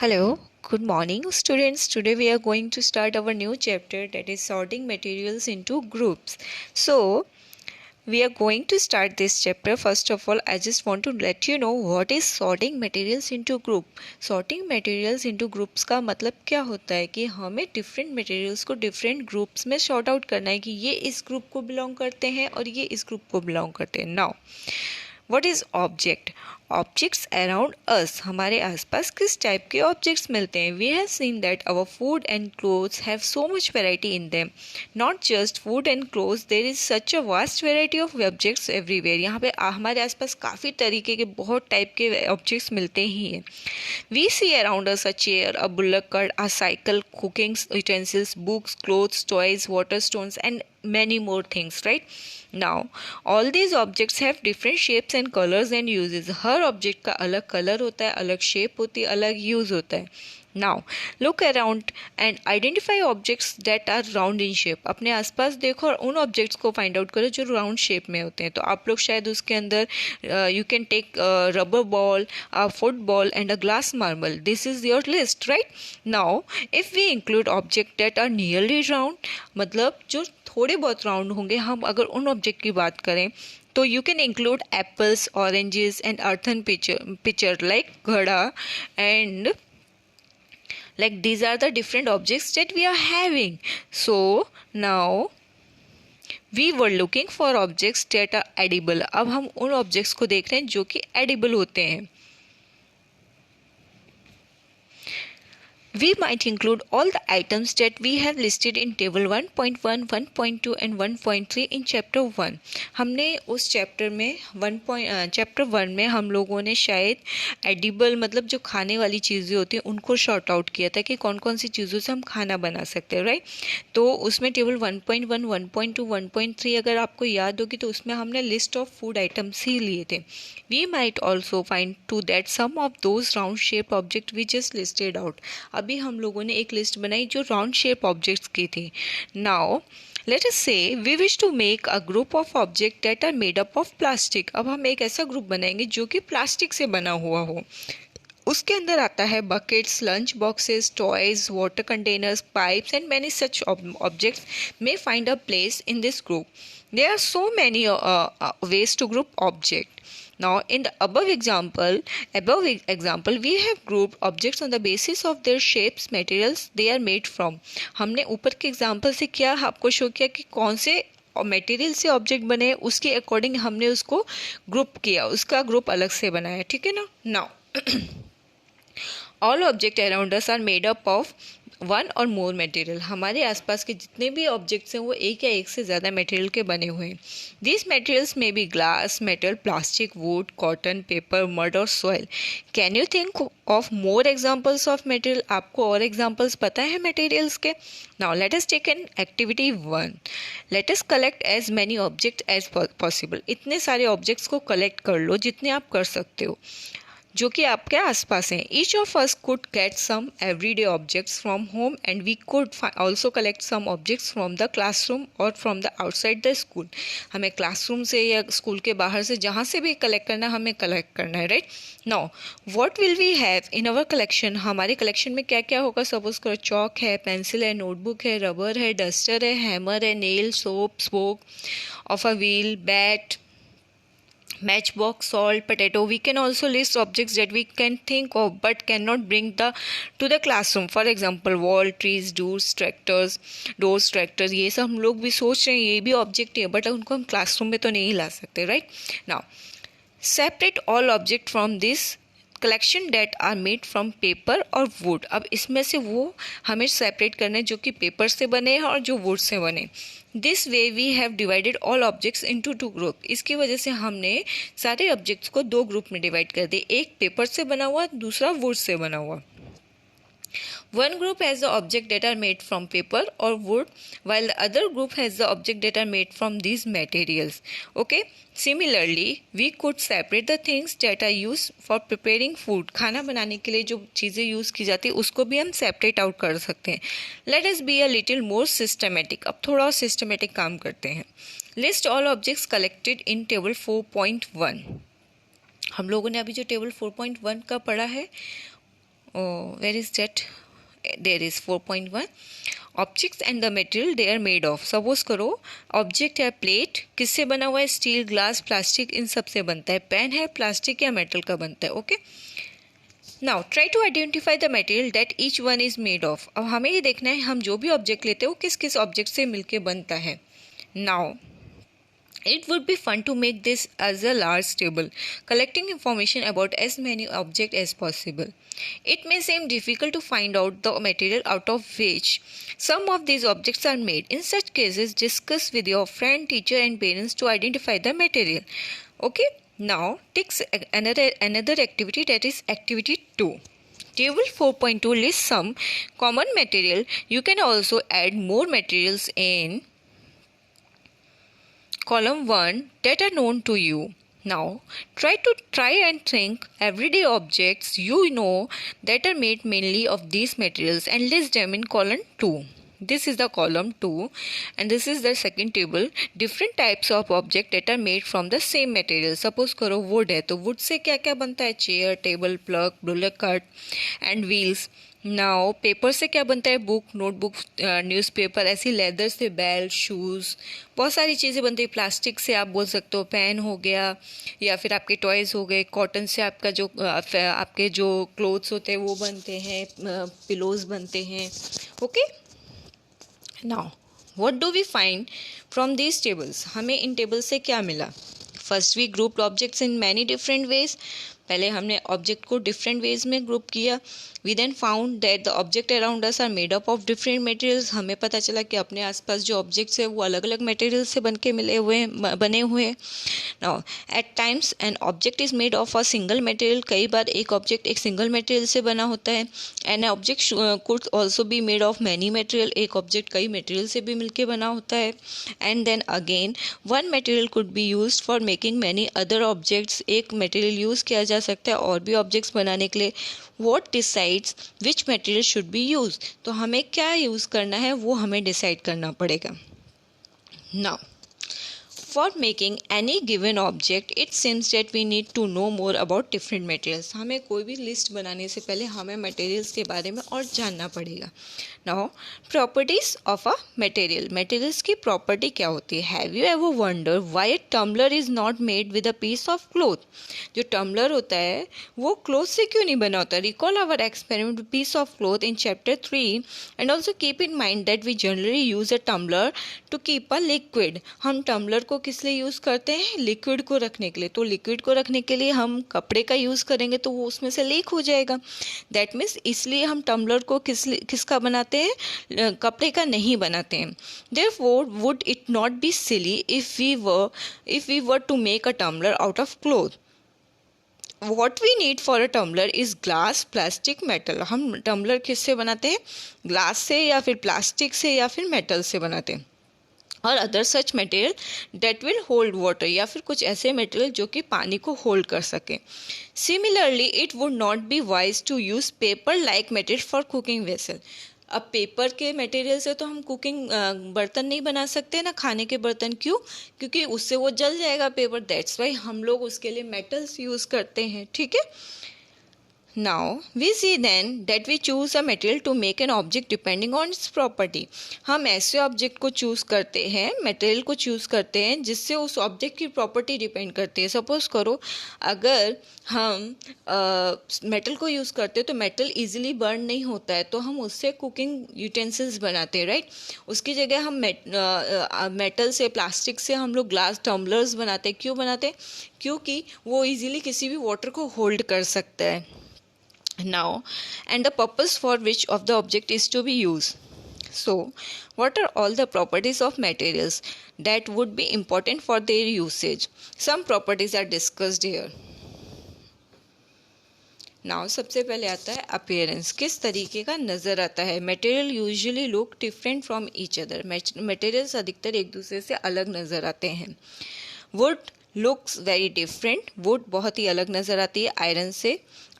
Hello, good morning, students. Today we are going to start our new chapter, that is sorting materials into groups. So, we are going to start this chapter. First of all, I just want to let you know what is sorting materials into group. Sorting materials into groups का मतलब क्या होता है कि हमें different materials को different groups में sort out करना है कि ये इस group को belong करते हैं और ये इस group को belong करते हैं. Now, what is object? Objects around us, हमारे आसपास किस टाइप के ऑब्जेक्ट्स मिलते हैं. We have seen that our food and clothes have so much variety in them. Not just food and clothes, there is such a vast variety of objects everywhere. यहाँ पे हमारे आसपास काफ़ी तरीके के बहुत टाइप के ऑब्जेक्ट्स मिलते ही हैं. We see around us a chair, a bullock cart, a cycle, cooking utensils, books, clothes, toys, water stones and many more things, right? Now all these objects have different shapes and colors and uses. Her object का अलग colour होता है, अलग shape होती है, अलग use होता है. Now look around and identify objects that are round in shape. अपने आसपास देखो और उन ऑब्जेक्ट्स को फाइंड आउट करो जो राउंड शेप में होते हैं. तो आप लोग शायद उसके अंदर you can take rubber ball, a football and a glass marble. This is your list, right? Now if we include object that are nearly round, मतलब जो थोड़े बहुत राउंड होंगे, हम अगर उन ऑब्जेक्ट की बात करें तो you can include apples, oranges and earthen picture like घड़ा and like these are the different objects that we are having. So now we were looking for objects that are edible. अब हम उन objects को देख रहे हैं जो कि edible होते हैं. We might include all the items that we have listed in table 1.1, 1.2 and 1.3 in chapter 1. हमने उस चैप्टर में चैप्टर 1 में हम लोगों ने शायद एडिबल मतलब जो खाने वाली चीज़ें होती हैं उनको शॉर्ट आउट किया था कि कौन कौन सी चीज़ों से हम खाना बना सकते हैं, राइट? तो उसमें टेबल 1.1, 1.2, 1.3 अगर आपको याद होगी तो उसमें हमने लिस्ट ऑफ फूड आइटम्स ही लिए थे. We might also find too that some of those round shaped objects we just listed out. अभी हम लोगों ने एक लिस्ट बनाई जो राउंड शेप ऑब्जेक्ट्स की थी. Now let us say we wish to make a group of object that are made up of plastic. अब हम एक ऐसा ग्रुप बनाएंगे जो कि प्लास्टिक से बना हुआ हो. उसके अंदर आता है buckets, lunch boxes, toys, water containers, pipes and many such objects may find a place in this group. There are so many ways to group object. Now, in the above example, we have grouped objects on the basis of their shapes, materials they are made from. हमने ऊपर के example से क्या आपको show किया कि कौन से मटेरियल से ऑब्जेक्ट बने, उसके अकॉर्डिंग हमने उसको ग्रुप किया, उसका ग्रुप अलग से बनाया. ठीक है ना? Now all object around us are made up of one or more material. हमारे आसपास के जितने भी ऑब्जेक्ट्स हैं वो एक या एक से ज़्यादा मटेरियल के बने हुए हैं. दीज मटेरियल्स में be glass, metal, plastic, wood, cotton, paper, mud और soil. Can you think of more examples of material? आपको और एग्जाम्पल्स पता है मटेरियल्स के? Now let us take an activity 1. Let us collect as many object as possible. इतने सारे objects को collect कर लो जितने आप कर सकते हो जो कि आपके आसपास हैं. Each of us could get some everyday objects from home and we could also collect some objects from the classroom और from the outside the school. हमें क्लासरूम से या स्कूल के बाहर से जहाँ से भी कलेक्ट करना है हमें कलेक्ट करना है, right? Now what will we have in our collection? हमारे कलेक्शन में क्या क्या होगा? सपोज करो चॉक है, पेंसिल है, नोटबुक है, रबर है, डस्टर है, हैमर है, nail, soap, spoke of a wheel, bat, matchbox, salt, potato. We can also list objects that we can think of but cannot bring to the classroom. For example, wall, trees, doors, tractors. ये सब हम लोग भी सोच रहे हैं ये भी ऑब्जेक्ट है बट उनको हम क्लासरूम में तो नहीं ला सकते, right? Now separate all object from this collection that are made from paper or wood. अब इसमें से वो हमें सेपरेट करना है जो कि पेपर से बने हैं और जो वुड से बने. This way we have divided all objects into 2 group. इसकी वजह से हमने सारे ऑब्जेक्ट्स को 2 ग्रुप में डिवाइड कर दिए. एक पेपर से बना हुआ, दूसरा वुड से बना हुआ. One group has the object that are made from paper or wood, while the other group has the object that are made from these materials. Okay. Similarly, we could separate the things that are used for preparing food. खाना बनाने के लिए जो चीज़ें use की जाती है उसको भी हम सेपरेट आउट कर सकते हैं. Let us be a little more systematic. अब थोड़ा और सिस्टमेटिक काम करते हैं. List all objects collected in table 4.1. हम लोगों ने अभी जो टेबल 4.1 का पढ़ा है where is that? There is 4.1 objects and the material they are made of. Suppose करो ऑब्जेक्ट है प्लेट, किससे बना हुआ है? स्टील, ग्लास, प्लास्टिक, इन सब से बनता है. पेन है प्लास्टिक या मेटल का बनता है. Okay, now try to identify the material that each one is made of. अब हमें ये देखना है हम जो भी ऑब्जेक्ट लेते हैं वो किस किस ऑब्जेक्ट से मिलके बनता है. Now it would be fun to make this as a large table, collecting information about as many objects as possible. It may seem difficult to find out the material out of which some of these objects are made. In such cases, discuss with your friend, teacher and parents to identify the material. Okay, now takes another activity, that is activity 2. Table 4.2 lists some common material. You can also add more materials in column 1 that are known to you. Now try and think everyday objects you know that are made mainly of these materials and list them in column 2. This is the column 2 and this is the second table. Different types of objects that are made from the same material. Suppose करो wood है तो wood से क्या क्या बनता है? Chair, table, plug, ruler cut and wheels. Now paper से क्या बनता है? Book, notebook, newspaper. ऐसी लेदर से बेल्ट, शूज़, बहुत सारी चीज़ें बनती है. प्लास्टिक से आप बोल सकते हो पेन हो गया या फिर आपके टॉयज़ हो गए. कॉटन से आपका जो आपके जो क्लोथ्स होते हैं वो बनते हैं, पिलोज बनते हैं. Okay, now what do we find from these tables? हमें इन टेबल से क्या मिला? First we group objects in many different ways. पहले हमने ऑब्जेक्ट को डिफरेंट वेज में ग्रुप किया. We then found that the object around us are made up of different materials. हमें पता चला कि अपने आसपास जो ऑब्जेक्ट्स है वो अलग अलग मटेरियल से बने हुए हैं. Now at times an object is made of a single material. कई बार एक ऑब्जेक्ट एक सिंगल मटेरियल से बना होता है. An object could also be made of many material. एक ऑब्जेक्ट कई मटेरियल से भी मिलकर बना होता है. And then again one material could be used for making many other objects. एक मटेरियल यूज़ किया जा सकता है और भी ऑब्जेक्ट्स बनाने के लिए. What decides which material should be used? तो हमें क्या यूज़ करना है वो हमें डिसाइड करना पड़ेगा. Now, for making any given object, it seems that we need to know more about different materials. हमें कोई भी लिस्ट बनाने से पहले हमें मटेरियल्स के बारे में और जानना पड़ेगा. Now, properties of a material. Materials की प्रॉपर्टी क्या होती है? Have you ever wondered why a tumbler is not made with a piece of cloth? जो टम्बलर होता है वो क्लोथ से क्यों नहीं बना होता? Recall our experiment with piece of cloth in chapter 3 and also keep in mind that we generally use a tumbler to keep a liquid. हम टम्बलर को किस लिए यूज़ करते हैं? लिक्विड को रखने के लिए. तो लिक्विड को रखने के लिए हम कपड़े का यूज़ करेंगे तो वो उसमें से लीक हो जाएगा. दैट मीन्स इसलिए हम टम्बलर को किसका बनाते हैं? कपड़े का नहीं बनाते हैं. Therefore, would it not be silly if we were to make a tumbler out of cloth? What we need for a tumbler is glass, plastic, metal. हम टम्बलर किससे बनाते हैं? ग्लास से या फिर प्लास्टिक से या फिर मेटल से बनाते हैं. और other such material that will hold water, या फिर कुछ ऐसे मटेरियल जो कि पानी को होल्ड कर सके. Similarly it would not be wise to use paper like material for cooking vessel. अब पेपर के मटेरियल से तो हम कुकिंग बर्तन नहीं बना सकते ना, खाने के बर्तन. क्यों? क्योंकि उससे वो जल जाएगा पेपर. दैट्स वाई हम लोग उसके लिए मेटल्स यूज़ करते हैं. ठीक है. Now we see then that we choose a material to make an object depending on its property. हम ऐसे ऑब्जेक्ट को चूज़ करते हैं, मटेरियल को चूज़ करते हैं जिससे उस ऑब्जेक्ट की प्रॉपर्टी डिपेंड करती है. सपोज करो अगर हम मेटल को यूज़ करते हैं तो मेटल इजीली बर्न नहीं होता है, तो हम उससे कुकिंग यूटेंसिल्स बनाते हैं. राइट. उसकी जगह हम मेटल से, प्लास्टिक से हम लोग ग्लास टम्बलर्स बनाते हैं. क्यों बनाते हैं? क्योंकि वो इजीली किसी भी वाटर को होल्ड कर सकता है. Now, and the purpose for which of the object is to be used. So, what are all the properties of materials that would be important for their usage? Some properties are discussed here. Now, सबसे पहले आता है appearance. किस तरीके का नज़र आता है? Material usually look different from each other. Materials अधिकतर एक दूसरे से अलग नज़र आते हैं. Wood looks very different. Wood बहुत ही अलग नज़र आती है आयरन से.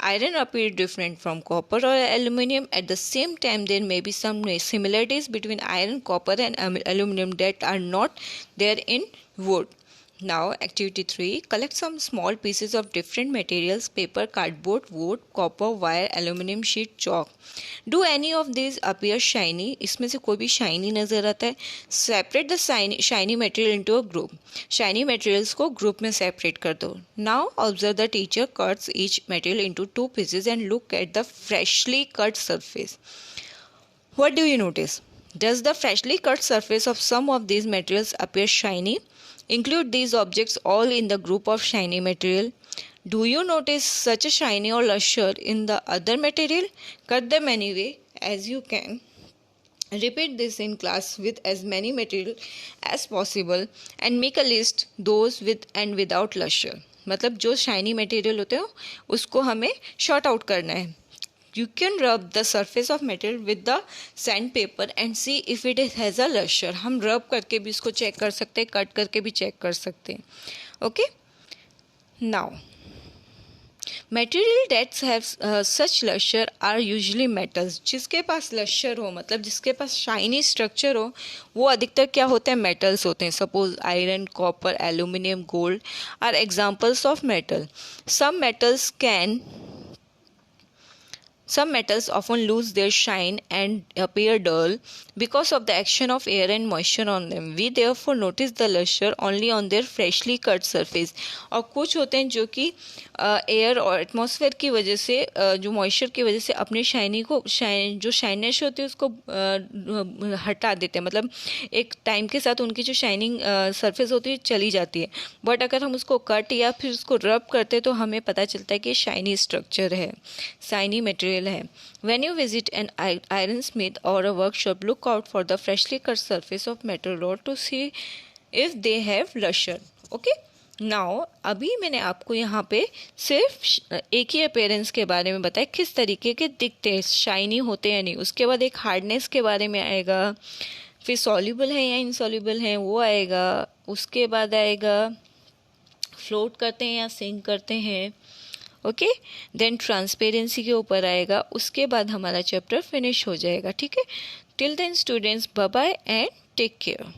Iron appears different from copper or aluminum. At the same time, there may be some similarities between iron, copper and aluminum that are not there in wood. Now, activity 3, collect some small pieces of different materials: paper, cardboard, wood, copper, wire, aluminum sheet, chalk. Do any of these appear shiny? इसमें से कोई भी shiny नज़र आता है? Separate the shiny material into a group. Shiny materials को group में separate कर दो. Now, observe the teacher cuts each material into 2 pieces and look at the freshly cut surface. What do you notice? Does the freshly cut surface of some of these materials appear shiny? Include these objects all in the group of shiny material. Do you notice such a shiny or luster in the other material? Cut them anyway as you can. Repeat this in class with as many material as possible and make a list those with and without luster. मतलब जो shiny material होते हैं उसको हमें short out करना है. You can rub the surface of material with the sandpaper and see if it has a luster. हम rub करके भी इसको check कर सकते हैं, cut करके भी check कर सकते हैं. Okay? Now, material that have such luster are usually metals. जिसके पास luster हो मतलब जिसके पास shiny structure हो वो अधिकतर क्या होते हैं? Metals होते हैं. Suppose iron, copper, aluminum, gold are examples of metal. Some metals often lose their shine and appear dull because of the action of air and moisture on them. We therefore notice the luster only on their freshly cut surface. और कुछ होते हैं जो कि air और atmosphere की वजह से जो मॉइस्चर की वजह से अपनी जो शाइनिश होती है उसको हटा देते हैं. मतलब एक टाइम के साथ उनकी जो शाइनिंग सरफेस होती है चली जाती है. बट अगर हम उसको कट या फिर उसको रब करते हैं तो हमें पता चलता है कि शाइनी स्ट्रक्चर है, शाइनी मटेरियल है. When you visit an iron smith or a workshop, look out for the freshly cut surface of metal rod to see if they have luster. Okay? Now, अभी मैंने आपको यहाँ पे सिर्फ एक ही appearance के बारे में बताया, किस तरीके के दिखते हैं, शाइनी होते हैं नहीं. उसके बाद एक हार्डनेस के बारे में आएगा, फिर सॉल्युबल है या इनसॉल्युबल है वो आएगा, उसके बाद आएगा फ्लोट करते हैं या सिंक करते हैं. ओके, देन ट्रांसपेरेंसी के ऊपर आएगा. उसके बाद हमारा चैप्टर फिनिश हो जाएगा. ठीक है, till then students, bye bye and take care.